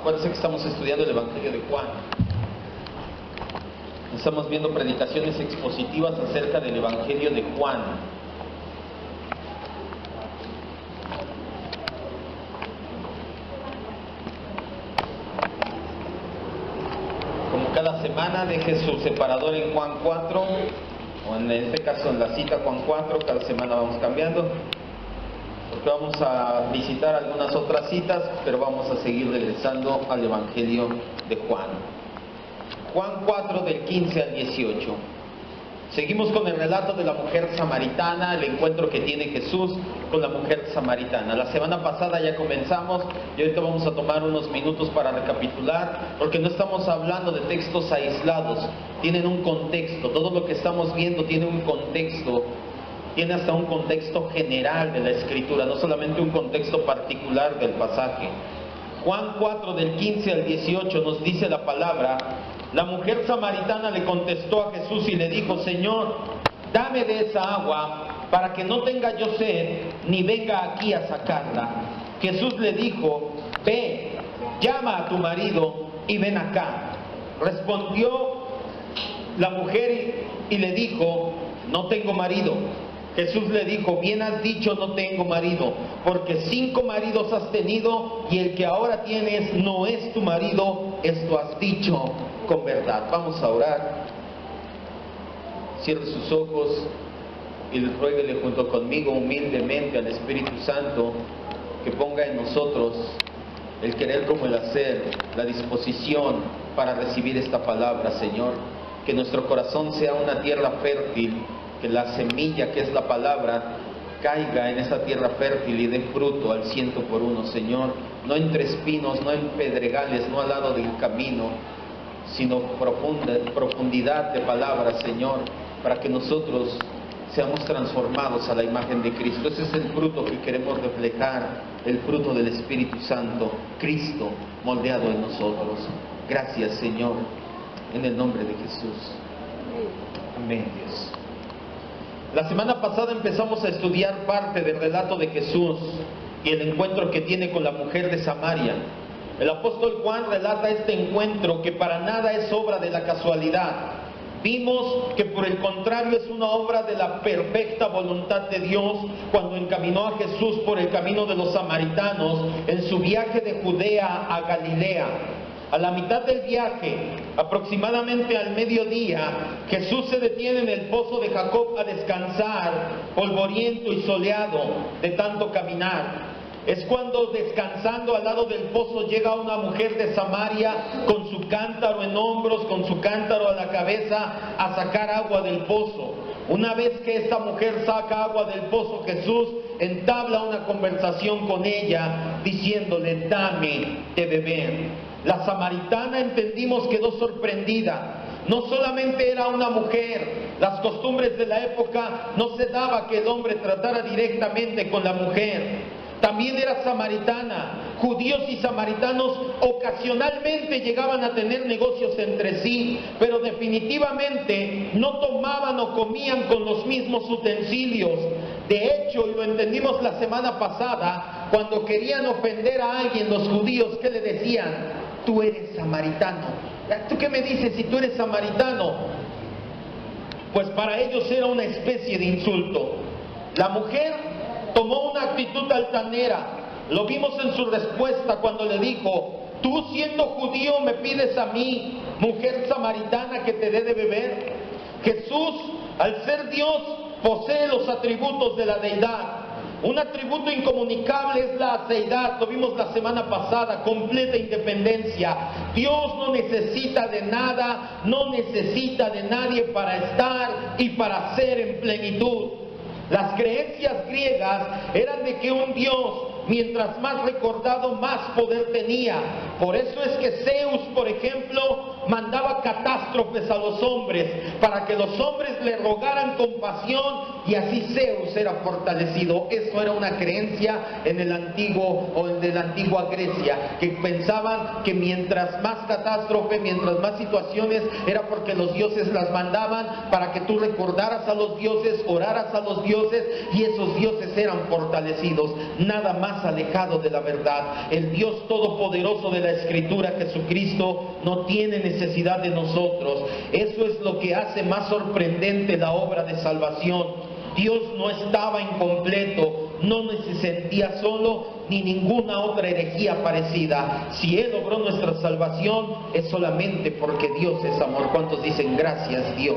Acuérdense que estamos estudiando el Evangelio de Juan. Estamos viendo predicaciones expositivas acerca del Evangelio de Juan. Como cada semana, deje su separador en Juan 4, o en este caso en la cita Juan 4, cada semana vamos cambiando, porque vamos a visitar algunas otras citas, pero vamos a seguir regresando al Evangelio de Juan. Juan 4 del 15 al 18. Seguimos con el relato de la mujer samaritana, el encuentro que tiene Jesús con la mujer samaritana. La semana pasada ya comenzamos y ahorita vamos a tomar unos minutos para recapitular, porque no estamos hablando de textos aislados, tienen un contexto. Todo lo que estamos viendo tiene un contexto, tiene hasta un contexto general de la Escritura, no solamente un contexto particular del pasaje. Juan 4 del 15 al 18 nos dice la palabra: la mujer samaritana le contestó a Jesús y le dijo: Señor, dame de esa agua para que no tenga yo sed, ni venga aquí a sacarla. Jesús le dijo: ve, llama a tu marido y ven acá. Respondió la mujer y le dijo: no tengo marido. Jesús le dijo: bien has dicho, no tengo marido, porque 5 maridos has tenido y el que ahora tienes no es tu marido, esto has dicho con verdad. Vamos a orar. Cierre sus ojos y ruéguele junto conmigo humildemente al Espíritu Santo que ponga en nosotros el querer como el hacer, la disposición para recibir esta palabra, Señor. Que nuestro corazón sea una tierra fértil, que la semilla que es la palabra caiga en esa tierra fértil y dé fruto al 100%, Señor. No entre espinos, no en pedregales, no al lado del camino, sino profundidad de palabra, Señor, para que nosotros seamos transformados a la imagen de Cristo. Ese es el fruto que queremos reflejar, el fruto del Espíritu Santo, Cristo moldeado en nosotros. Gracias, Señor, en el nombre de Jesús. Amén, Dios. La semana pasada empezamos a estudiar parte del relato de Jesús y el encuentro que tiene con la mujer de Samaria. El apóstol Juan relata este encuentro que para nada es obra de la casualidad. Vimos que por el contrario es una obra de la perfecta voluntad de Dios cuando encaminó a Jesús por el camino de los samaritanos en su viaje de Judea a Galilea. A la mitad del viaje, aproximadamente al mediodía, Jesús se detiene en el pozo de Jacob a descansar, polvoriento y soleado de tanto caminar. Es cuando, descansando al lado del pozo, llega una mujer de Samaria con su cántaro en hombros, con su cántaro a la cabeza, a sacar agua del pozo. Una vez que esta mujer saca agua del pozo, Jesús entabla una conversación con ella, diciéndole: dame de beber. La samaritana, entendimos, quedó sorprendida. No solamente era una mujer, las costumbres de la época no se daba que el hombre tratara directamente con la mujer. También era samaritana. Judíos y samaritanos ocasionalmente llegaban a tener negocios entre sí, pero definitivamente no tomaban o comían con los mismos utensilios. De hecho, y lo entendimos la semana pasada, cuando querían ofender a alguien, los judíos, ¿qué le decían? Tú eres samaritano. ¿Tú qué me dices si tú eres samaritano? Pues para ellos era una especie de insulto. La mujer tomó una actitud altanera. Lo vimos en su respuesta cuando le dijo: tú siendo judío me pides a mí, mujer samaritana, que te dé de beber. Jesús, al ser Dios, posee los atributos de la deidad. Un atributo incomunicable es la deidad, lo vimos la semana pasada, completa independencia. Dios no necesita de nada, no necesita de nadie para estar y para ser en plenitud. Las creencias griegas eran de que un Dios, mientras más recordado, más poder tenía. Por eso es que Zeus, por ejemplo, mandaba catástrofes a los hombres, para que los hombres le rogaran compasión, y así Zeus era fortalecido. Eso era una creencia en el antiguo, o en la antigua Grecia, que pensaban que mientras más catástrofe, mientras más situaciones, era porque los dioses las mandaban para que tú recordaras a los dioses, oraras a los dioses, y esos dioses eran fortalecidos. Nada más más alejado de la verdad. El Dios Todopoderoso de la Escritura, Jesucristo, no tiene necesidad de nosotros. Eso es lo que hace más sorprendente la obra de salvación. Dios no estaba incompleto, no se sentía solo, ni ninguna otra herejía parecida. Si Él logró nuestra salvación, es solamente porque Dios es amor. ¿Cuántos dicen gracias Dios?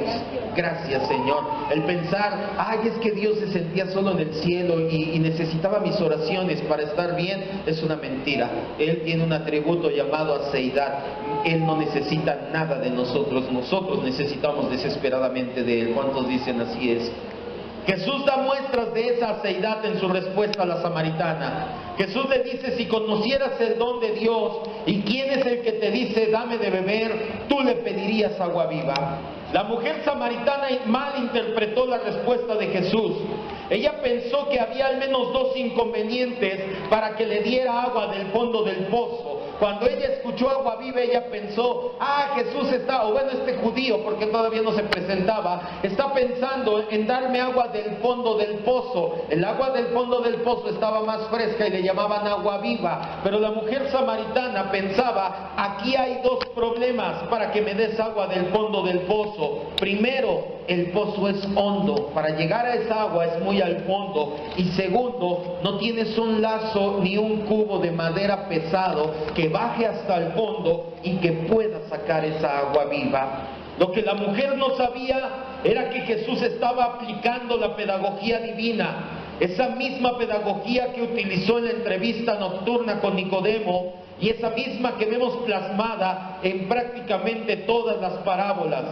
Gracias Señor. El pensar, ay, es que Dios se sentía solo en el cielo y necesitaba mis oraciones para estar bien, es una mentira. Él tiene un atributo llamado aseidad. Él no necesita nada de nosotros, nosotros necesitamos desesperadamente de Él. ¿Cuántos dicen así es? Jesús da muestras de esa aseidad en su respuesta a la samaritana. Jesús le dice, si conocieras el don de Dios y quién es el que te dice dame de beber, tú le pedirías agua viva. La mujer samaritana mal interpretó la respuesta de Jesús. Ella pensó que había al menos dos inconvenientes para que le diera agua del fondo del pozo. Cuando ella escuchó agua viva, ella pensó, Jesús está, o bueno, este judío, porque todavía no se presentaba, está pensando en darme agua del fondo del pozo. El agua del fondo del pozo estaba más fresca y le llamaban agua viva. Pero la mujer samaritana pensaba, aquí hay dos problemas para que me des agua del fondo del pozo. Primero, el pozo es hondo, para llegar a esa agua es muy al fondo. Y segundo, no tienes un lazo ni un cubo de madera pesado que baje hasta el fondo y que pueda sacar esa agua viva. Lo que la mujer no sabía era que Jesús estaba aplicando la pedagogía divina, esa misma pedagogía que utilizó en la entrevista nocturna con Nicodemo y esa misma que vemos plasmada en prácticamente todas las parábolas.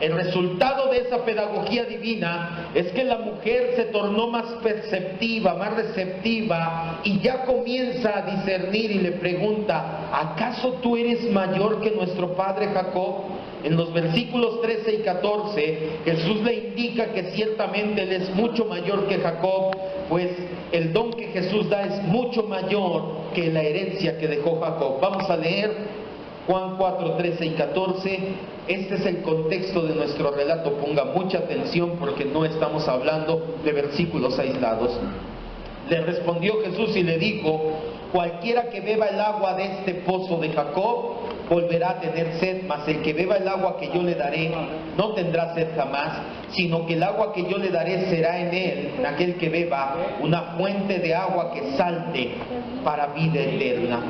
El resultado de esa pedagogía divina es que la mujer se tornó más perceptiva, más receptiva y ya comienza a discernir y le pregunta, ¿acaso tú eres mayor que nuestro padre Jacob? En los versículos 13 y 14 Jesús le indica que ciertamente Él es mucho mayor que Jacob, pues el don que Jesús da es mucho mayor que la herencia que dejó Jacob. Vamos a leer Juan 4, 13 y 14. Este es el contexto de nuestro relato. Ponga mucha atención porque no estamos hablando de versículos aislados. Le respondió Jesús y le dijo, cualquiera que beba el agua de este pozo de Jacob volverá a tener sed, mas el que beba el agua que yo le daré no tendrá sed jamás, sino que el agua que yo le daré será en él, en aquel que beba, una fuente de agua que salte para vida eterna.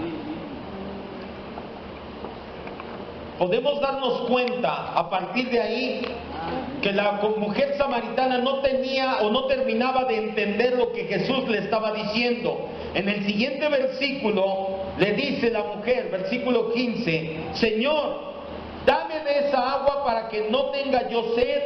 Podemos darnos cuenta a partir de ahí que la mujer samaritana no tenía o no terminaba de entender lo que Jesús le estaba diciendo. En el siguiente versículo le dice la mujer, versículo 15, Señor, dame de esa agua para que no tenga yo sed,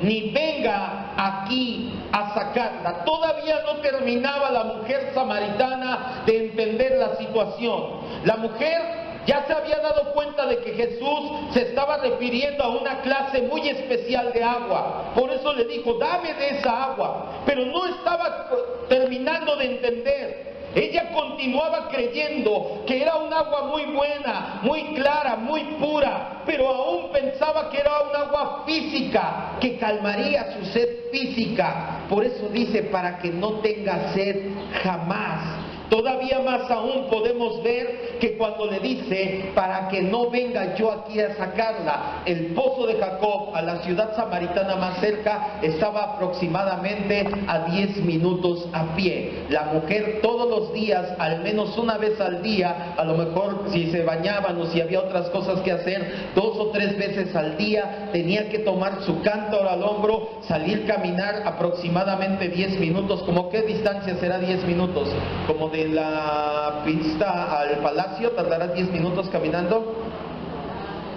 ni venga aquí a sacarla. Todavía no terminaba la mujer samaritana de entender la situación. La mujer ya se había dado cuenta de que Jesús se estaba refiriendo a una clase muy especial de agua. Por eso le dijo, dame de esa agua. Pero no estaba terminando de entender. Ella continuaba creyendo que era un agua muy buena, muy clara, muy pura, pero aún pensaba que era un agua física, que calmaría su sed física. Por eso dice, para que no tenga sed jamás. Todavía más aún podemos ver que cuando le dice, para que no venga yo aquí a sacarla, el pozo de Jacob a la ciudad samaritana más cerca estaba aproximadamente a 10 minutos a pie. La mujer todos los días, al menos una vez al día, a lo mejor si se bañaban o si había otras cosas que hacer, 2 o 3 veces al día, tenía que tomar su cántaro al hombro, salir caminar aproximadamente 10 minutos. ¿Cómo qué distancia será 10 minutos? Como de la pista al palacio tardará 10 minutos caminando.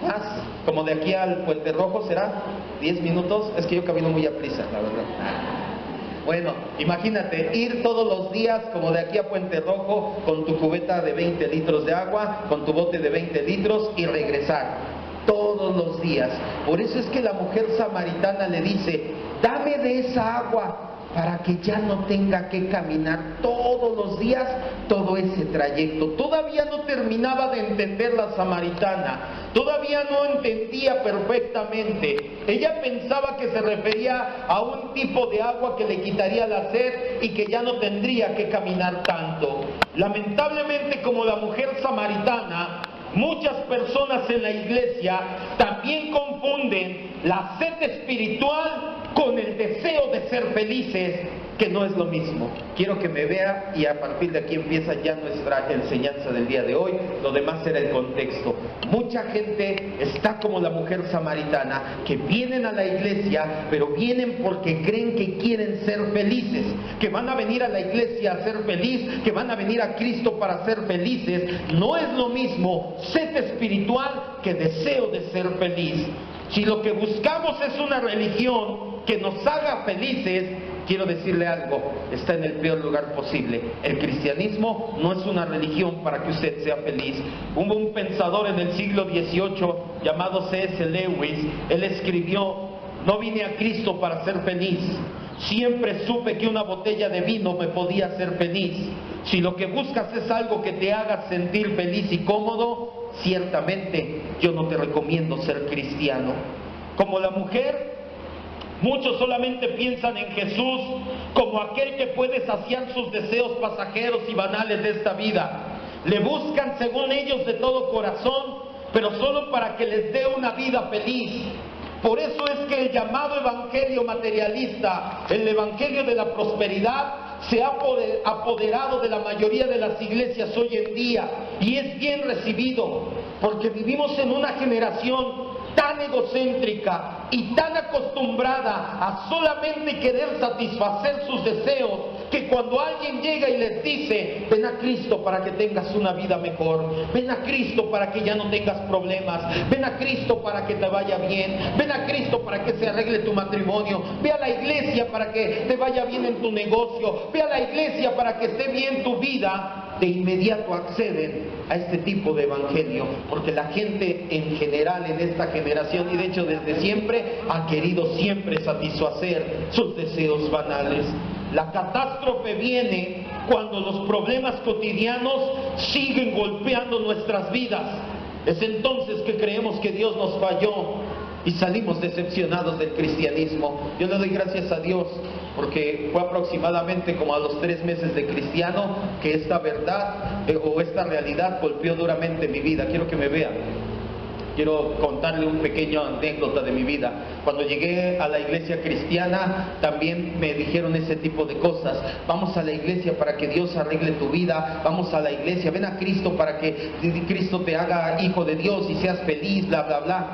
Más, como de aquí al Puente Rojo será 10 minutos. Es que yo camino muy a prisa, la verdad. Bueno, imagínate ir todos los días como de aquí a Puente Rojo con tu cubeta de 20 litros de agua, con tu bote de 20 litros y regresar todos los días. Por eso es que la mujer samaritana le dice, dame de esa agua para que ya no tenga que caminar todos los días todo ese trayecto. Todavía no terminaba de entender la samaritana, todavía no entendía perfectamente. Ella pensaba que se refería a un tipo de agua que le quitaría la sed y que ya no tendría que caminar tanto. Lamentablemente, como la mujer samaritana, muchas personas en la iglesia también confunden la sed espiritual con el deseo de ser felices, que no es lo mismo. Quiero que me vea y a partir de aquí empieza ya nuestra enseñanza del día de hoy. Lo demás será el contexto. Mucha gente está como la mujer samaritana, que vienen a la iglesia, pero vienen porque creen que quieren ser felices, que van a venir a la iglesia a ser feliz, que van a venir a Cristo para ser felices. No es lo mismo sed espiritual que deseo de ser feliz. Si lo que buscamos es una religión que nos haga felices, quiero decirle algo, está en el peor lugar posible. El cristianismo no es una religión para que usted sea feliz. Hubo un pensador en el siglo XVIII llamado C.S. Lewis. Él escribió: no vine a Cristo para ser feliz. Siempre supe que una botella de vino me podía hacer feliz. Si lo que buscas es algo que te haga sentir feliz y cómodo, ciertamente yo no te recomiendo ser cristiano. Como la mujer, muchos solamente piensan en Jesús como aquel que puede saciar sus deseos pasajeros y banales de esta vida. Le buscan según ellos de todo corazón, pero solo para que les dé una vida feliz. Por eso es que el llamado evangelio materialista, el evangelio de la prosperidad, se ha apoderado de la mayoría de las iglesias hoy en día, y es bien recibido, porque vivimos en una generación tan egocéntrica y tan acostumbrada a solamente querer satisfacer sus deseos, que cuando alguien llega y les dice: ven a Cristo para que tengas una vida mejor, ven a Cristo para que ya no tengas problemas, ven a Cristo para que te vaya bien, ven a Cristo para que se arregle tu matrimonio, ve a la iglesia para que te vaya bien en tu negocio, ve a la iglesia para que esté bien tu vida, de inmediato acceden a este tipo de evangelio, porque la gente en general en esta generación, y de hecho desde siempre, ha querido siempre satisfacer sus deseos banales. La catástrofe viene cuando los problemas cotidianos siguen golpeando nuestras vidas. Es entonces que creemos que Dios nos falló y salimos decepcionados del cristianismo. Yo le doy gracias a Dios porque fue aproximadamente como a los 3 meses de cristiano que esta verdad o esta realidad golpeó duramente mi vida. Quiero que me vean. Quiero contarle un pequeño anécdota de mi vida. Cuando llegué a la iglesia cristiana, también me dijeron ese tipo de cosas. Vamos a la iglesia para que Dios arregle tu vida. Vamos a la iglesia, ven a Cristo para que Cristo te haga hijo de Dios y seas feliz, bla, bla, bla.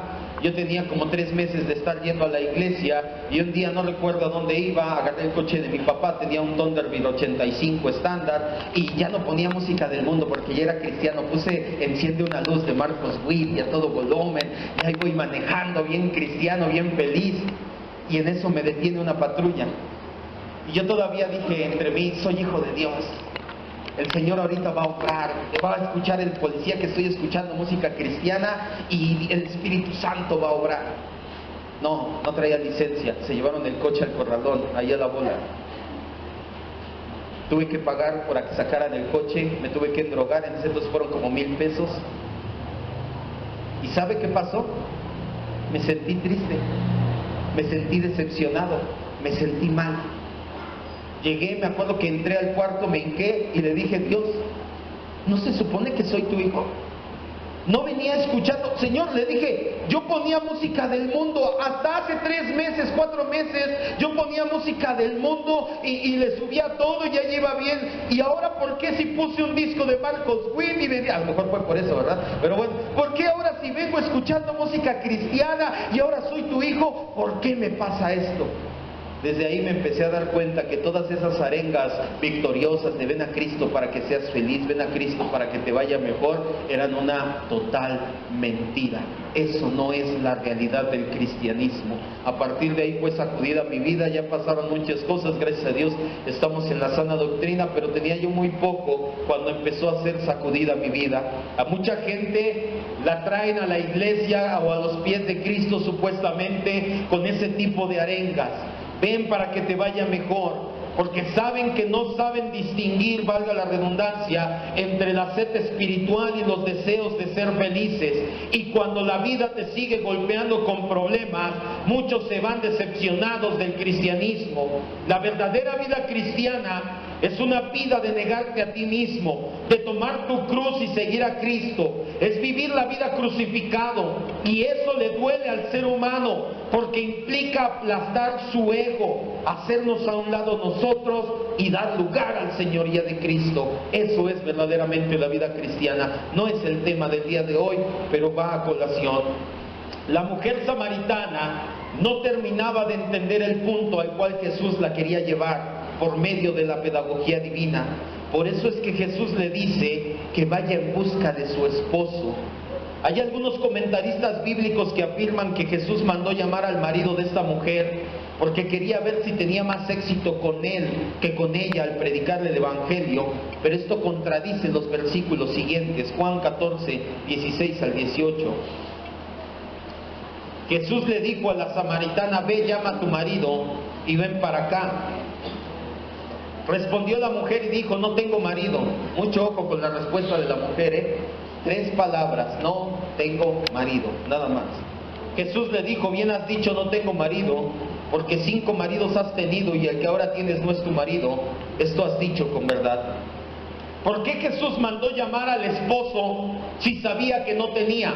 Yo tenía como 3 meses de estar yendo a la iglesia y un día no recuerdo a dónde iba, agarré el coche de mi papá, tenía un Thunderbird 85 estándar y ya no ponía música del mundo porque ya era cristiano. Puse Enciende una luz de Marcos Witt y a todo volumen, y ahí voy manejando bien cristiano, bien feliz, y en eso me detiene una patrulla y yo todavía dije entre mí: soy hijo de Dios, el Señor ahorita va a obrar, va a escuchar el policía que estoy escuchando música cristiana y el Espíritu Santo va a obrar. No traía licencia, se llevaron el coche al corralón, ahí a la bola. Tuve que pagar para que sacaran el coche, me tuve que endrogar, en ese entonces fueron como 1,000 pesos. ¿Y sabe qué pasó? Me sentí triste, me sentí decepcionado, me sentí mal. Llegué, me acuerdo que entré al cuarto, me hinqué y le dije: Dios, ¿no se supone que soy tu hijo? No venía escuchando, Señor, le dije, yo ponía música del mundo, hasta hace 3 meses, 4 meses, yo ponía música del mundo y le subía todo y ya iba bien, y ahora ¿por qué si puse un disco de Marcos Witt y venía? A lo mejor fue por eso, ¿verdad? Pero bueno, ¿por qué ahora si vengo escuchando música cristiana y ahora soy tu hijo? ¿Por qué me pasa esto? Desde ahí me empecé a dar cuenta que todas esas arengas victoriosas de ven a Cristo para que seas feliz, ven a Cristo para que te vaya mejor, eran una total mentira. Eso no es la realidad del cristianismo. A partir de ahí fue sacudida mi vida, ya pasaron muchas cosas, gracias a Dios estamos en la sana doctrina, pero tenía yo muy poco cuando empezó a ser sacudida mi vida. A mucha gente la traen a la iglesia o a los pies de Cristo supuestamente con ese tipo de arengas. Ven para que te vaya mejor, porque saben que no saben distinguir, valga la redundancia, entre la sed espiritual y los deseos de ser felices. Y cuando la vida te sigue golpeando con problemas, muchos se van decepcionados del cristianismo. La verdadera vida cristiana Es una vida de negarte a ti mismo, de tomar tu cruz y seguir a Cristo. Es vivir la vida crucificado, y eso le duele al ser humano porque implica aplastar su ego, hacernos a un lado nosotros y dar lugar al señoría de Cristo. Eso es verdaderamente la vida cristiana. No es el tema del día de hoy, pero va a colación. La mujer samaritana no terminaba de entender el punto al cual Jesús la quería llevar por medio de la pedagogía divina. Por eso es que Jesús le dice que vaya en busca de su esposo. Hay algunos comentaristas bíblicos que afirman que Jesús mandó llamar al marido de esta mujer porque quería ver si tenía más éxito con él que con ella al predicarle el evangelio, pero esto contradice los versículos siguientes, Juan 14, 16 al 18. Jesús le dijo a la samaritana: ve, llama a tu marido y ven para acá. Respondió la mujer y dijo: no tengo marido. Mucho ojo con la respuesta de la mujer, 3 palabras: no tengo marido, nada más. Jesús le dijo: bien has dicho, no tengo marido, porque 5 maridos has tenido y el que ahora tienes no es tu marido. Esto has dicho con verdad. ¿Por qué Jesús mandó llamar al esposo si sabía que no tenía?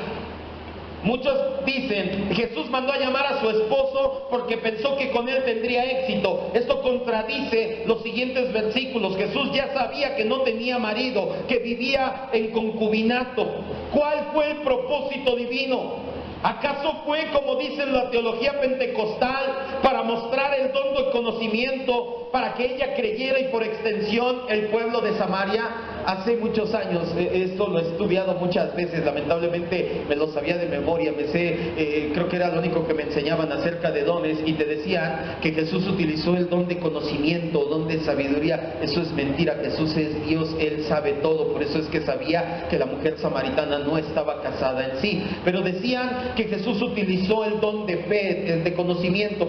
Muchos dicen, Jesús mandó a llamar a su esposo porque pensó que con él tendría éxito. Esto contradice los siguientes versículos. Jesús ya sabía que no tenía marido, que vivía en concubinato. ¿Cuál fue el propósito divino? ¿Acaso fue, como dice la teología pentecostal, para mostrar el don del conocimiento, para que ella creyera y por extensión el pueblo de Samaria? Hace muchos años, esto lo he estudiado muchas veces, lamentablemente me lo sabía de memoria, me sé, creo que era lo único que me enseñaban acerca de dones, y te decían que Jesús utilizó el don de conocimiento, don de sabiduría. Eso es mentira. Jesús es Dios, Él sabe todo. Por eso es que sabía que la mujer samaritana no estaba casada en sí, pero decían que Jesús utilizó el don de fe, de conocimiento,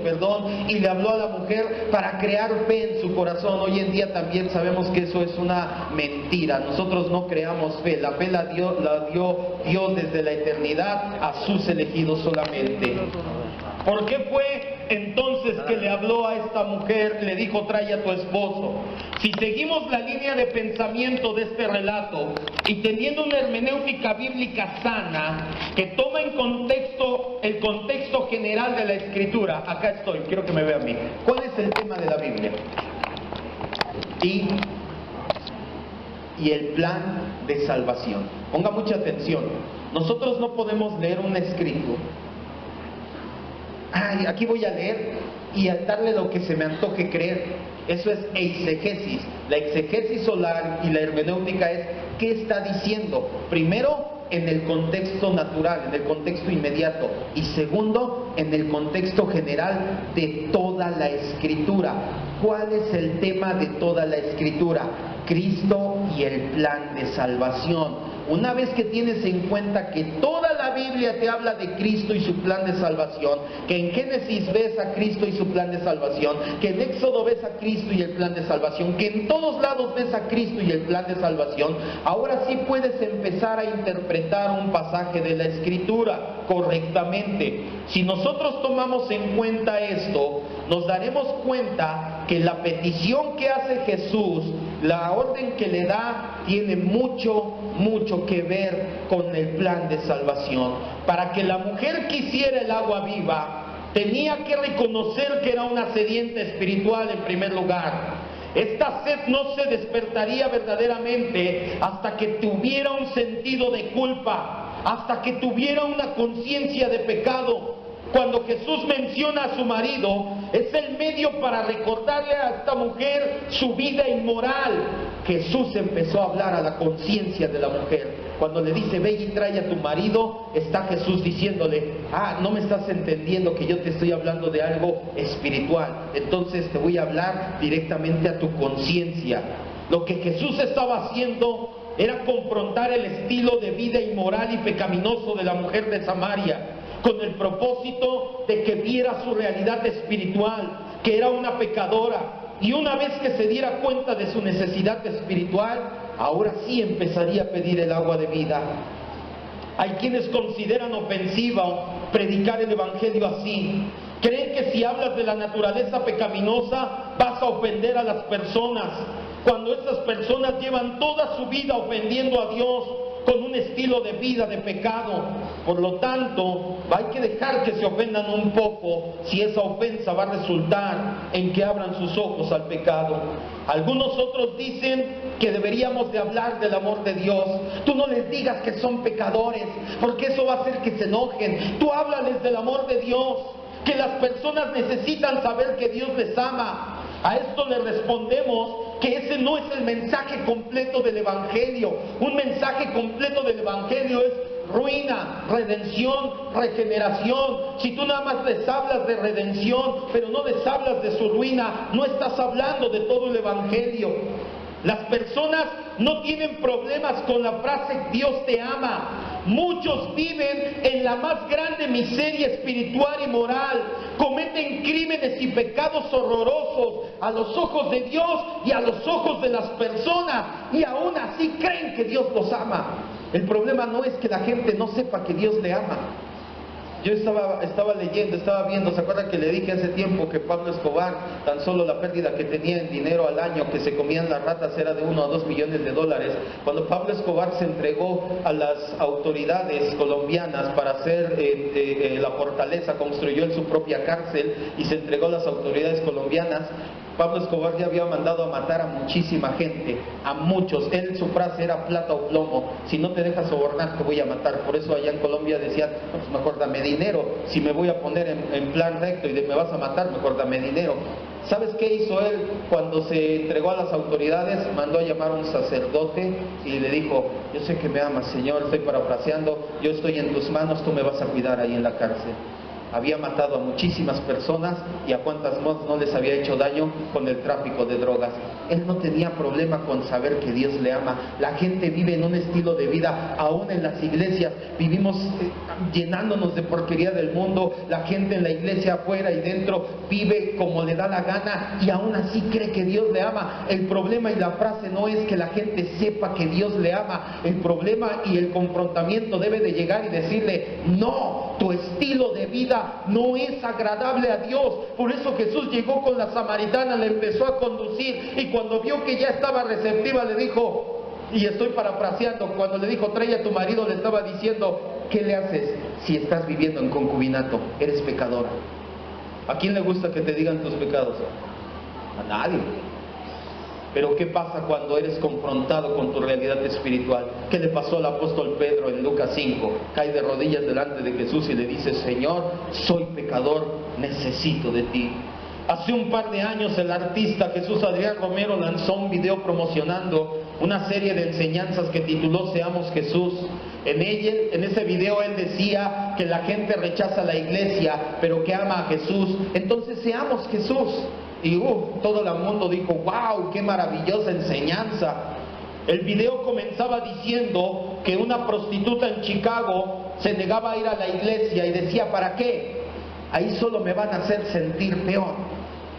y le habló a la mujer para crear fe en su corazón. Hoy en día también sabemos que eso es una mentira. Nosotros no creamos fe. La fe la dio Dios desde la eternidad a sus elegidos solamente. ¿Por qué fue entonces que le habló a esta mujer, le dijo: trae a tu esposo? Si seguimos la línea de pensamiento de este relato y teniendo una hermenéutica bíblica sana que toma en contexto el contexto general de la Escritura, acá estoy, quiero que me vea a mí. ¿Cuál es el tema de la Biblia? Y el plan de salvación. Ponga mucha atención. Nosotros no podemos leer un escrito. Ay, aquí voy a leer y a darle lo que se me antoje creer. Eso es eisegesis. La exegesis solar y la hermenéutica es ¿qué está diciendo? Primero, en el contexto natural, en el contexto inmediato, y segundo, en el contexto general de toda la Escritura. ¿Cuál es el tema de toda la Escritura? Cristo y el plan de salvación. Una vez que tienes en cuenta que toda la Biblia te habla de Cristo y su plan de salvación, que en Génesis ves a Cristo y su plan de salvación, que en Éxodo ves a Cristo y el plan de salvación, que en todos lados ves a Cristo y el plan de salvación, ahora sí puedes empezar a interpretar un pasaje de la Escritura correctamente. Si nosotros tomamos en cuenta esto, nos daremos cuenta que la petición que hace Jesús, la orden que le da, tiene mucho que ver con el plan de salvación. Para que la mujer quisiera el agua viva, tenía que reconocer que era una sedienta espiritual en primer lugar. Esta sed no se despertaría verdaderamente hasta que tuviera un sentido de culpa, hasta que tuviera una conciencia de pecado. Cuando Jesús menciona a su marido, es el medio para recordarle a esta mujer su vida inmoral. Jesús empezó a hablar a la conciencia de la mujer. Cuando le dice: ve y trae a tu marido, está Jesús diciéndole: no me estás entendiendo que yo te estoy hablando de algo espiritual. Entonces te voy a hablar directamente a tu conciencia. Lo que Jesús estaba haciendo era confrontar el estilo de vida inmoral y pecaminoso de la mujer de Samaria, con el propósito de que viera su realidad espiritual, que era una pecadora. Y una vez que se diera cuenta de su necesidad espiritual, ahora sí empezaría a pedir el agua de vida. Hay quienes consideran ofensiva predicar el evangelio así, Creen que si hablas de la naturaleza pecaminosa vas a ofender a las personas, cuando esas personas llevan toda su vida ofendiendo a Dios con un estilo de vida de pecado. Por lo tanto, hay que dejar que se ofendan un poco si esa ofensa va a resultar en que abran sus ojos al pecado. Algunos otros dicen que deberíamos de hablar del amor de Dios. Tú no les digas que son pecadores, porque eso va a hacer que se enojen. Tú háblales del amor de Dios, que las personas necesitan saber que Dios les ama. A esto le respondemos que ese no es el mensaje completo del Evangelio. Un mensaje completo del Evangelio es ruina, redención, regeneración. Si tú nada más les hablas de redención, pero no les hablas de su ruina, no estás hablando de todo el Evangelio. Las personas no tienen problemas con la frase Dios te ama. Muchos viven en la más grande miseria espiritual y moral. Cometen crímenes y pecados horrorosos a los ojos de Dios y a los ojos de las personas, y aún así creen que Dios los ama. El problema no es que la gente no sepa que Dios le ama. Yo estaba leyendo, estaba viendo, ¿se acuerdan que le dije hace tiempo que Pablo Escobar, tan solo la pérdida que tenía en dinero al año que se comían las ratas era de 1 a 2 millones de dólares? Cuando Pablo Escobar se entregó a las autoridades colombianas para hacer la fortaleza, construyó en su propia cárcel y se entregó a las autoridades colombianas, Pablo Escobar ya había mandado a matar a muchísima gente, a muchos. Su frase era plata o plomo: si no te dejas sobornar te voy a matar. Por eso allá en Colombia decían, pues mejor dame dinero. Si me voy a poner en plan recto y me vas a matar, mejor dame dinero. ¿Sabes qué hizo él cuando se entregó a las autoridades? Mandó a llamar a un sacerdote y le dijo: yo sé que me amas, Señor, estoy parafraseando, yo estoy en tus manos, tú me vas a cuidar ahí en la cárcel. Había matado a muchísimas personas, y a cuántas más no les había hecho daño con el tráfico de drogas. Él no tenía problema con saber que Dios le ama. La gente vive en un estilo de vida, aún en las iglesias, vivimos llenándonos de porquería del mundo. La gente en la iglesia, afuera y dentro, vive como le da la gana y aún así cree que Dios le ama. El problema y la frase no es que la gente sepa que Dios le ama. El problema y el confrontamiento debe de llegar y decirle: no, tu estilo de vida no es agradable a Dios. Por eso Jesús llegó con la samaritana, le empezó a conducir, y cuando vio que ya estaba receptiva le dijo, y estoy parafraseando, cuando le dijo trae a tu marido, le estaba diciendo: ¿qué le haces si estás viviendo en concubinato? Eres pecadora. ¿A quién le gusta que te digan tus pecados? A nadie. Pero ¿qué pasa cuando eres confrontado con tu realidad espiritual? ¿Qué le pasó al apóstol Pedro en Lucas 5? Cae de rodillas delante de Jesús y le dice: Señor, soy pecador, necesito de ti. Hace un par de años el artista Jesús Adrián Romero lanzó un video promocionando una serie de enseñanzas que tituló Seamos Jesús. En ese video él decía que la gente rechaza la iglesia, pero que ama a Jesús. Entonces seamos Jesús. Y todo el mundo dijo: wow, qué maravillosa enseñanza. El video comenzaba diciendo que una prostituta en Chicago se negaba a ir a la iglesia y decía: ¿para qué? Ahí solo me van a hacer sentir peor.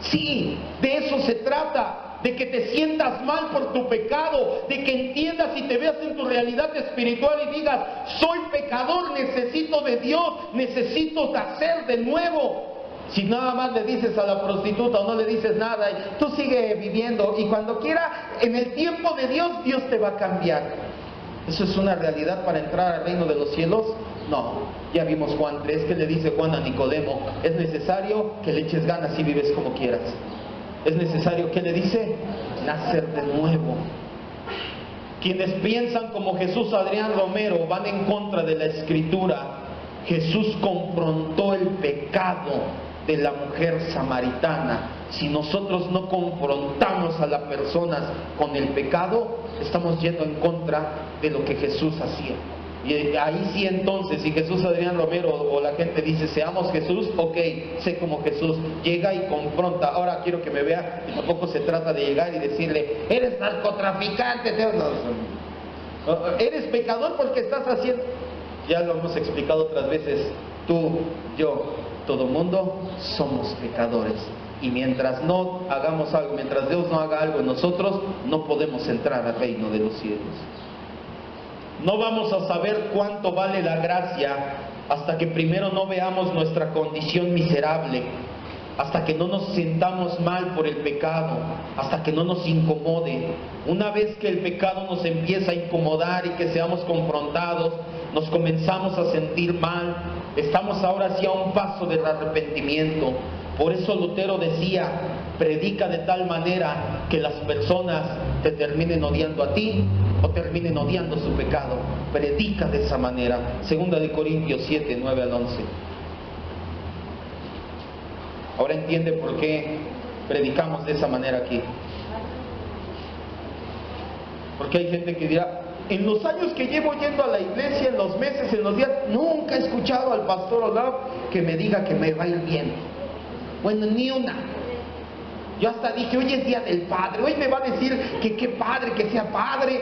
Sí, de eso se trata, de que te sientas mal por tu pecado, de que entiendas y te veas en tu realidad espiritual y digas: soy pecador, necesito de Dios, necesito nacer de nuevo. Si nada más le dices a la prostituta o no le dices nada, y tú sigue viviendo, y cuando quiera, en el tiempo de Dios, Dios te va a cambiar. ¿Eso es una realidad para entrar al reino de los cielos? No. Ya vimos Juan 3, que le dice Juan a Nicodemo: es necesario que le eches ganas y vives como quieras. Es necesario, ¿qué le dice? Nacer de nuevo. Quienes piensan como Jesús Adrián Romero van en contra de la Escritura. Jesús confrontó el pecado de la mujer samaritana. Si nosotros no confrontamos a las personas con el pecado, estamos yendo en contra de lo que Jesús hacía. Y ahí sí, entonces, si Jesús Adrián Romero o la gente dice seamos Jesús, ok, sé como Jesús, llega y confronta. Ahora quiero que me vea, y tampoco se trata de llegar y decirle: eres narcotraficante, eres pecador porque estás haciendo. Ya lo hemos explicado otras veces, tú, yo, todo mundo somos pecadores. Y mientras no hagamos algo, mientras Dios no haga algo en nosotros, no podemos entrar al reino de los cielos. No vamos a saber cuánto vale la gracia hasta que primero no veamos nuestra condición miserable, hasta que no nos sintamos mal por el pecado, hasta que no nos incomode. Una vez que el pecado nos empieza a incomodar y que seamos confrontados, nos comenzamos a sentir mal, estamos ahora sí a un paso del arrepentimiento. Por eso Lutero decía, predica de tal manera que las personas te terminen odiando a ti o terminen odiando su pecado. Predica de esa manera. Segunda de Corintios 7, 9 al 11. Ahora entiende por qué predicamos de esa manera aquí. Porque hay gente que dirá, en los años que llevo yendo a la iglesia, en los meses, en los días, nunca he escuchado al pastor Olaf que me diga que me va a ir bien. Bueno, ni una. Yo hasta dije, hoy es día del Padre, hoy me va a decir que qué padre, que sea padre,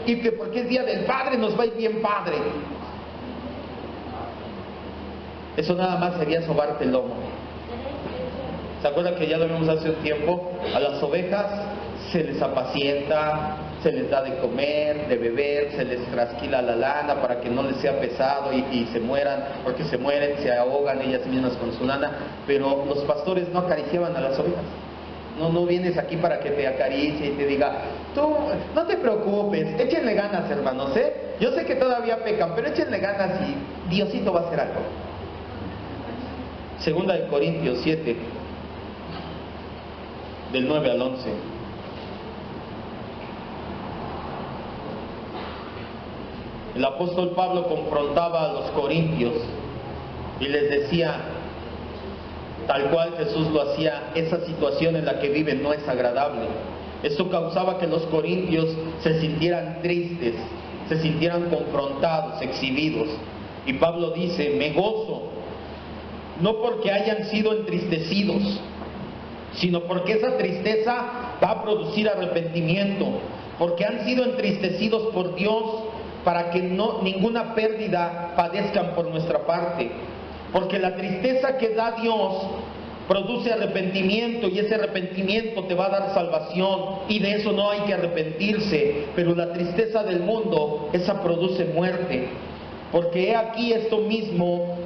y que porque es día del Padre nos va a ir bien padre. Eso nada más sería sobarte el lomo. ¿Se acuerdan que ya lo vimos hace un tiempo? A las ovejas se les apacienta, se les da de comer, de beber, se les trasquila la lana para que no les sea pesado y se mueran, porque se mueren, se ahogan ellas mismas con su lana. Pero los pastores no acariciaban a las ovejas. No vienes aquí para que te acaricie y te diga, tú no te preocupes, échenle ganas, hermanos, ¿eh? Yo sé que todavía pecan, pero échenle ganas y Diosito va a hacer algo. Segunda de Corintios 7, del 9 al 11. El apóstol Pablo confrontaba a los corintios y les decía, tal cual Jesús lo hacía, esa situación en la que viven no es agradable. Esto causaba que los corintios se sintieran tristes, se sintieran confrontados, exhibidos. Y Pablo dice, me gozo, no porque hayan sido entristecidos, sino porque esa tristeza va a producir arrepentimiento, porque han sido entristecidos por Dios para que ninguna pérdida padezcan por nuestra parte, porque la tristeza que da Dios produce arrepentimiento y ese arrepentimiento te va a dar salvación y de eso no hay que arrepentirse, pero la tristeza del mundo, esa produce muerte, porque he aquí esto mismo,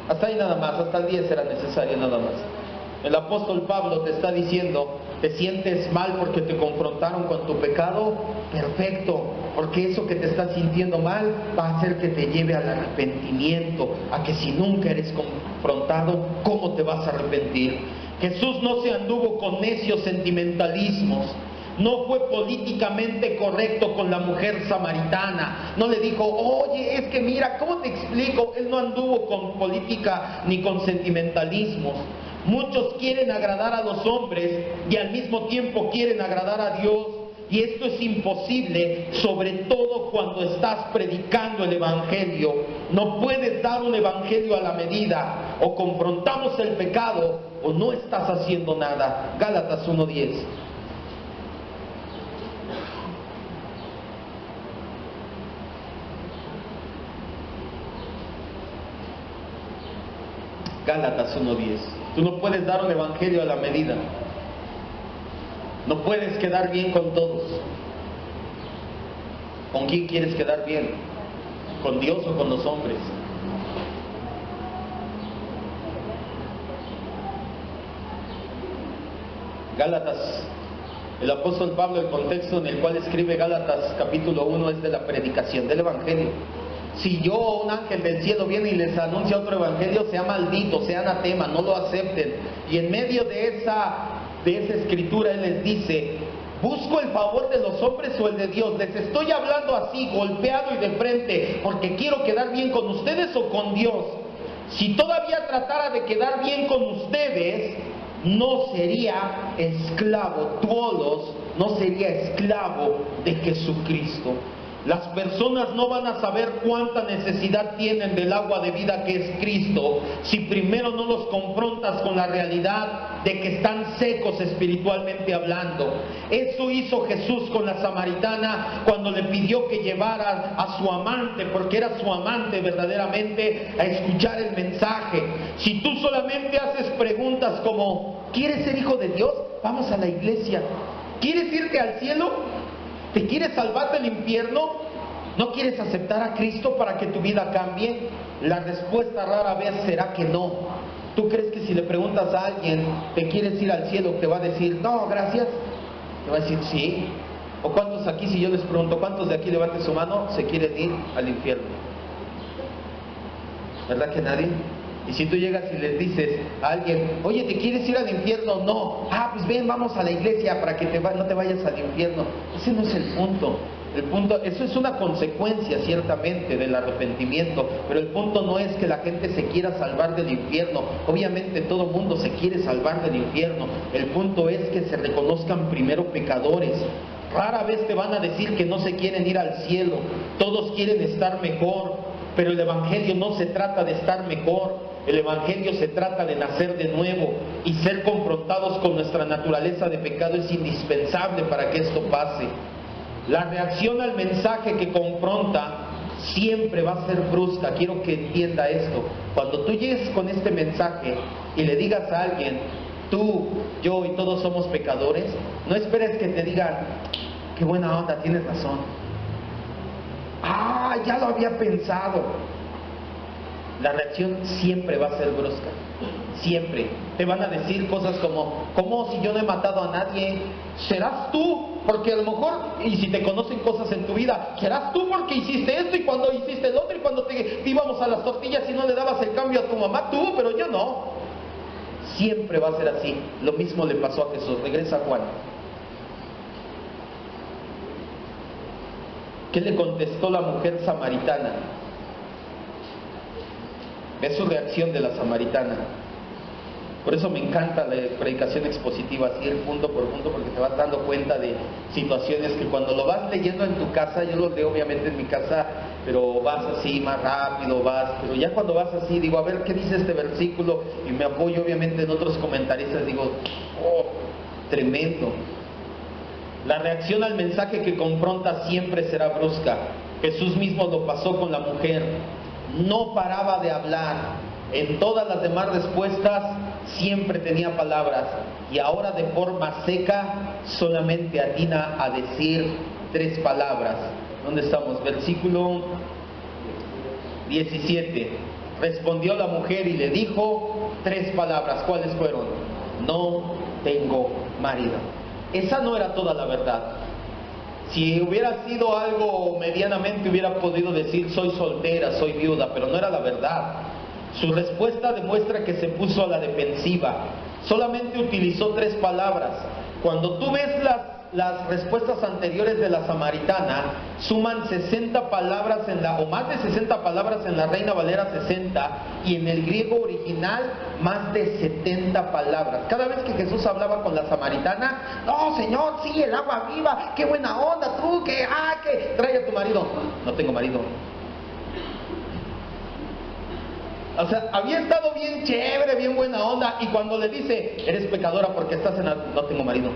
hasta ahí nada más, hasta el 10 era necesario nada más. El apóstol Pablo te está diciendo, ¿te sientes mal porque te confrontaron con tu pecado? Perfecto, porque eso que te está sintiendo mal va a hacer que te lleve al arrepentimiento, a que si nunca eres confrontado, ¿cómo te vas a arrepentir? Jesús no se anduvo con necios sentimentalismos, no fue políticamente correcto con la mujer samaritana, no le dijo, oye, es que mira, ¿cómo te explico? Él no anduvo con política ni con sentimentalismos. Muchos quieren agradar a los hombres y al mismo tiempo quieren agradar a Dios, y esto es imposible, sobre todo cuando estás predicando el evangelio. No puedes dar un evangelio a la medida, o confrontamos el pecado o no estás haciendo nada. Gálatas 1:10. Gálatas 1:10. Tú no puedes dar un evangelio a la medida. No puedes quedar bien con todos. ¿Con quién quieres quedar bien? ¿Con Dios o con los hombres? Gálatas, el apóstol Pablo, el contexto en el cual escribe Gálatas capítulo 1 es de la predicación del evangelio. Si yo o un ángel del cielo viene y les anuncia otro evangelio, sea maldito, sea anatema, no lo acepten. Y en medio de esa escritura él les dice, ¿busco el favor de los hombres o el de Dios? Les estoy hablando así, golpeado y de frente, porque quiero quedar bien con ustedes o con Dios. Si todavía tratara de quedar bien con ustedes, no sería esclavo, doulos, no sería esclavo de Jesucristo. Las personas no van a saber cuánta necesidad tienen del agua de vida que es Cristo si primero no los confrontas con la realidad de que están secos espiritualmente hablando. Eso hizo Jesús con la samaritana cuando le pidió que llevara a su amante, porque era su amante verdaderamente, a escuchar el mensaje. Si tú solamente haces preguntas como, ¿quieres ser hijo de Dios? Vamos a la iglesia. ¿Quieres irte al cielo? ¿Te quieres salvar del infierno? ¿No quieres aceptar a Cristo para que tu vida cambie? la respuesta rara vez será que no. ¿Tú crees que si le preguntas a alguien, ¿te quieres ir al cielo?, te va a decir, no, gracias? Te va a decir, sí. ¿O cuántos aquí, si yo les pregunto, cuántos de aquí levanten su mano, se quieren ir al infierno? ¿Verdad que nadie? Y si tú llegas y les dices a alguien, oye, ¿te quieres ir al infierno? No. Ah, pues ven, vamos a la iglesia para que no te vayas al infierno. Ese no es el punto. El punto, eso es una consecuencia ciertamente del arrepentimiento, pero el punto no es que la gente se quiera salvar del infierno. Obviamente todo mundo se quiere salvar del infierno. El punto es que se reconozcan primero pecadores. Rara vez te van a decir que no se quieren ir al cielo. Todos quieren estar mejor, pero el evangelio no se trata de estar mejor. El evangelio se trata de nacer de nuevo, y ser confrontados con nuestra naturaleza de pecado es indispensable para que esto pase. La reacción al mensaje que confronta siempre va a ser brusca. Quiero que entienda esto. Cuando tú llegues con este mensaje y le digas a alguien, tú, yo y todos somos pecadores, no esperes que te digan, qué buena onda, tienes razón. Ah, ya lo había pensado. La reacción siempre va a ser brusca. Siempre. Te van a decir cosas como, ¿cómo si yo no he matado a nadie? ¿Serás tú? Porque a lo mejor, y si te conocen cosas en tu vida, ¿serás tú porque hiciste esto y cuando hiciste el otro y cuando te íbamos a las tortillas y no le dabas el cambio a tu mamá? Tú, pero yo no. Siempre va a ser así. Lo mismo le pasó a Jesús. Regresa a Juan. ¿Qué le contestó la mujer samaritana? Es su reacción de la samaritana. Por eso me encanta la predicación expositiva, así ir punto por punto, porque te vas dando cuenta de situaciones que cuando lo vas leyendo en tu casa, yo lo leo obviamente en mi casa, pero vas así más rápido, pero ya cuando vas así, digo, a ver, ¿qué dice este versículo? Y me apoyo obviamente en otros comentaristas, digo, oh, tremendo. La reacción al mensaje que confronta siempre será brusca. Jesús mismo lo pasó con la mujer. No paraba de hablar. En todas las demás respuestas siempre tenía palabras, y ahora de forma seca solamente atina a decir 3 palabras. ¿Dónde estamos? Versículo 17. Respondió la mujer y le dijo 3 palabras. ¿Cuáles fueron? No tengo marido. Esa no era toda la verdad. Si hubiera sido algo medianamente, hubiera podido decir soy soltera, soy viuda, pero no era la verdad. Su respuesta demuestra que se puso a la defensiva. Solamente utilizó 3 palabras. Cuando tú ves las respuestas anteriores de la samaritana, suman 60 palabras o más de 60 palabras en la Reina Valera 60, y en el griego original más de 70 palabras. Cada vez que Jesús hablaba con la samaritana, no, Señor, sí, el agua viva, qué buena onda, tú, que trae a tu marido. No tengo marido. O sea, había estado bien chévere, bien buena onda, y cuando le dice, eres pecadora porque estás no tengo marido.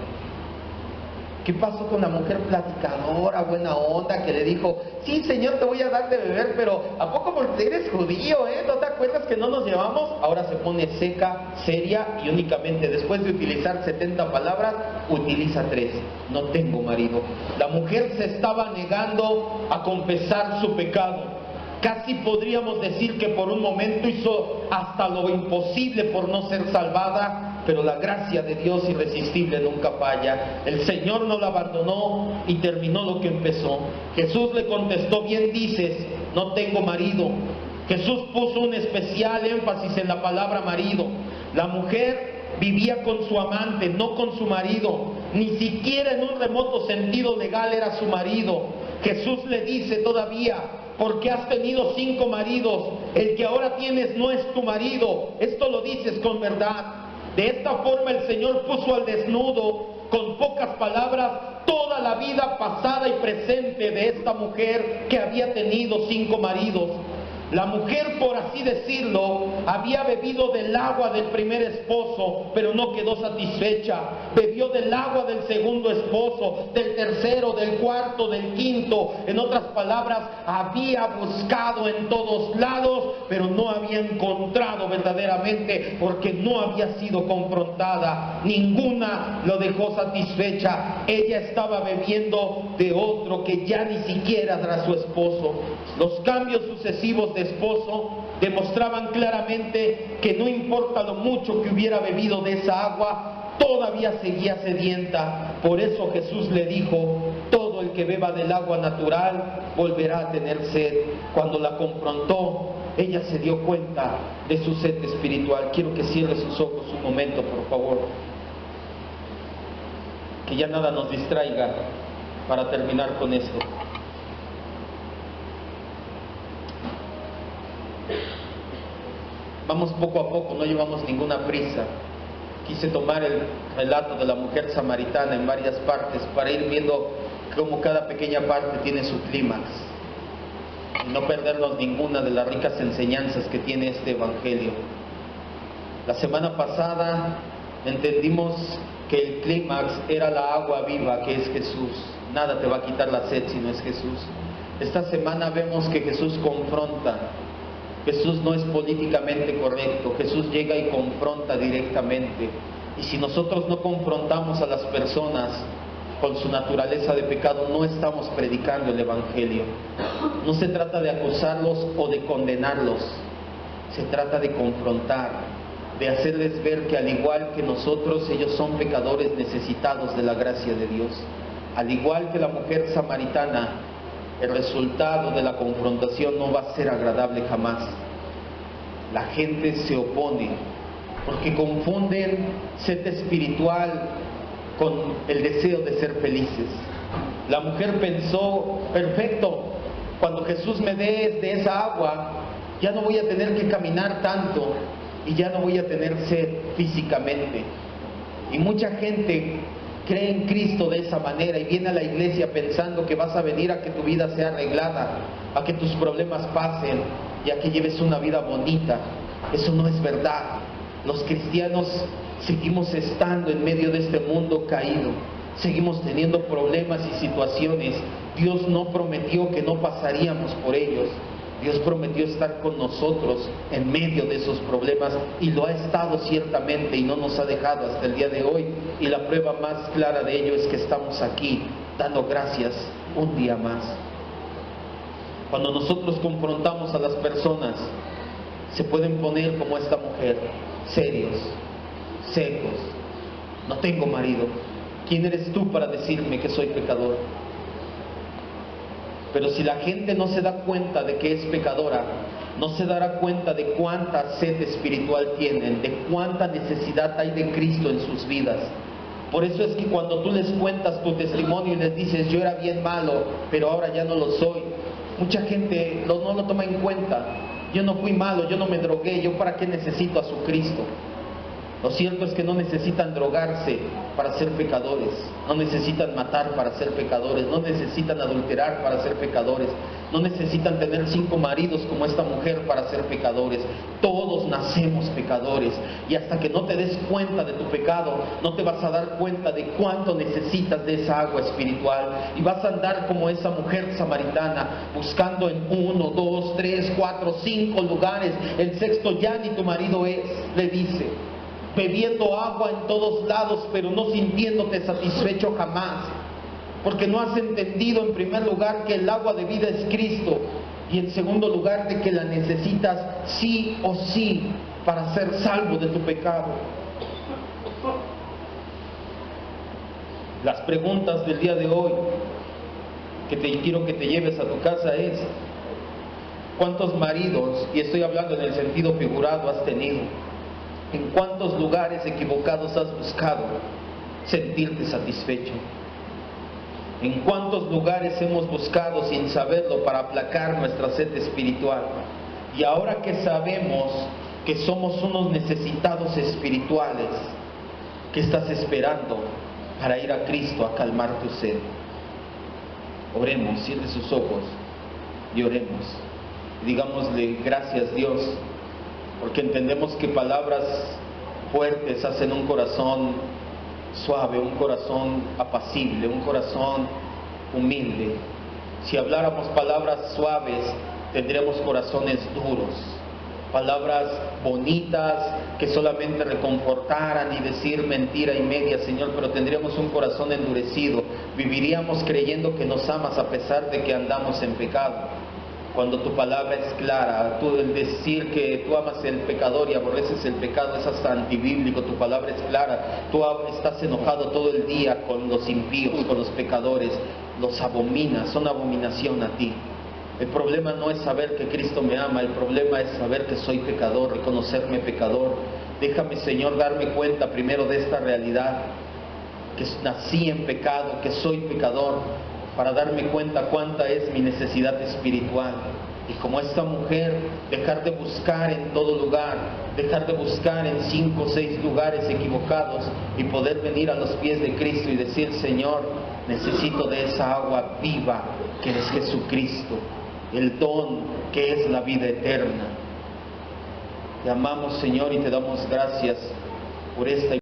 ¿Qué pasó con la mujer platicadora, buena onda, que le dijo, sí, Señor, te voy a dar de beber, pero ¿a poco porque eres judío, ¿No te acuerdas que no nos llevamos? Ahora se pone seca, seria, y únicamente después de utilizar 70 palabras, utiliza 3. No tengo marido. La mujer se estaba negando a confesar su pecado. Casi podríamos decir que por un momento hizo hasta lo imposible por no ser salvada, pero la gracia de Dios irresistible nunca falla. El Señor no la abandonó y terminó lo que empezó. Jesús le contestó, bien dices, no tengo marido. Jesús puso un especial énfasis en la palabra marido. La mujer vivía con su amante, no con su marido. Ni siquiera en un remoto sentido legal era su marido. Jesús le dice todavía, porque has tenido 5 maridos, el que ahora tienes no es tu marido. Esto lo dices con verdad. De esta forma el Señor puso al desnudo, con pocas palabras, toda la vida pasada y presente de esta mujer que había tenido 5 maridos. La mujer, por así decirlo, había bebido del agua del primer esposo, pero no quedó satisfecha. Bebió del agua del segundo esposo, del tercero, del cuarto, del quinto. En otras palabras, había buscado en todos lados, pero no había encontrado verdaderamente, porque no había sido confrontada. Ninguna lo dejó satisfecha. Ella estaba bebiendo de otro que ya ni siquiera era su esposo. Los cambios sucesivos de esposo demostraban claramente que no importa lo mucho que hubiera bebido de esa agua, todavía seguía sedienta. Por eso Jesús le dijo: todo el que beba del agua natural volverá a tener sed. Cuando la confrontó, ella se dio cuenta de su sed espiritual. Quiero que cierre sus ojos un momento, por favor. Que ya nada nos distraiga para terminar con esto. Vamos poco a poco, no llevamos ninguna prisa. Quise tomar el relato de la mujer samaritana en varias partes para ir viendo cómo cada pequeña parte tiene su clímax y no perdernos ninguna de las ricas enseñanzas que tiene este evangelio. La semana pasada entendimos que el clímax era la agua viva, que es Jesús. Nada te va a quitar la sed si no es Jesús. Esta semana vemos que Jesús confronta. Jesús no es políticamente correcto. Jesús llega y confronta directamente. Y si nosotros no confrontamos a las personas con su naturaleza de pecado, no estamos predicando el evangelio. No se trata de acusarlos o de condenarlos. Se trata de confrontar, de hacerles ver que al igual que nosotros, ellos son pecadores necesitados de la gracia de Dios. Al igual que la mujer samaritana, el resultado de la confrontación no va a ser agradable jamás. La gente se opone porque confunden sed espiritual con el deseo de ser felices. La mujer pensó: perfecto, cuando Jesús me dé de esa agua, ya no voy a tener que caminar tanto y ya no voy a tener sed físicamente. Y mucha gente cree en Cristo de esa manera y viene a la iglesia pensando que vas a venir a que tu vida sea arreglada, a que tus problemas pasen y a que lleves una vida bonita. Eso no es verdad. Los cristianos seguimos estando en medio de este mundo caído, seguimos teniendo problemas y situaciones. Dios no prometió que no pasaríamos por ellos. Dios prometió estar con nosotros en medio de esos problemas y lo ha estado ciertamente y no nos ha dejado hasta el día de hoy. Y la prueba más clara de ello es que estamos aquí dando gracias un día más. Cuando nosotros confrontamos a las personas, se pueden poner como esta mujer, serios, secos. No tengo marido. ¿Quién eres tú para decirme que soy pecador? Pero si la gente no se da cuenta de que es pecadora, no se dará cuenta de cuánta sed espiritual tienen, de cuánta necesidad hay de Cristo en sus vidas. Por eso es que cuando tú les cuentas tu testimonio y les dices: yo era bien malo, pero ahora ya no lo soy, mucha gente no lo toma en cuenta. Yo no fui malo, yo no me drogué, ¿yo para qué necesito a su Cristo? Lo cierto es que no necesitan drogarse para ser pecadores, no necesitan matar para ser pecadores, no necesitan adulterar para ser pecadores, no necesitan tener 5 maridos como esta mujer para ser pecadores. Todos nacemos pecadores y hasta que no te des cuenta de tu pecado, no te vas a dar cuenta de cuánto necesitas de esa agua espiritual y vas a andar como esa mujer samaritana, buscando en 1, 2, 3, 4, 5 lugares. El sexto ya ni tu marido es, le dice. Bebiendo agua en todos lados, pero no sintiéndote satisfecho jamás, porque no has entendido en primer lugar que el agua de vida es Cristo, y en segundo lugar de que la necesitas sí o sí para ser salvo de tu pecado. Las preguntas del día de hoy que quiero que te lleves a tu casa es: ¿cuántos maridos, y estoy hablando en el sentido figurado, has tenido? ¿En cuántos lugares equivocados has buscado sentirte satisfecho? ¿En cuántos lugares hemos buscado sin saberlo para aplacar nuestra sed espiritual? Y ahora que sabemos que somos unos necesitados espirituales, ¿qué estás esperando para ir a Cristo a calmar tu sed? Oremos, cierre sus ojos y oremos. Digámosle: gracias, Dios, porque entendemos que palabras fuertes hacen un corazón suave, un corazón apacible, un corazón humilde. Si habláramos palabras suaves, tendríamos corazones duros, palabras bonitas que solamente reconfortaran y decir mentira y media, Señor, pero tendríamos un corazón endurecido. Viviríamos creyendo que nos amas a pesar de que andamos en pecado. Cuando tu palabra es clara, tú el decir que tú amas el pecador y aborreces el pecado es hasta antibíblico. Tu palabra es clara. Tú estás enojado todo el día con los impíos, con los pecadores, los abominas, son abominación a ti. El problema no es saber que Cristo me ama, el problema es saber que soy pecador, reconocerme pecador. Déjame, Señor, darme cuenta primero de esta realidad, que nací en pecado, que soy pecador, para darme cuenta cuánta es mi necesidad espiritual. Y como esta mujer, dejar de buscar en todo lugar, dejar de buscar en 5 o 6 lugares equivocados y poder venir a los pies de Cristo y decir: Señor, necesito de esa agua viva que es Jesucristo, el don que es la vida eterna. Te amamos, Señor, y te damos gracias por esta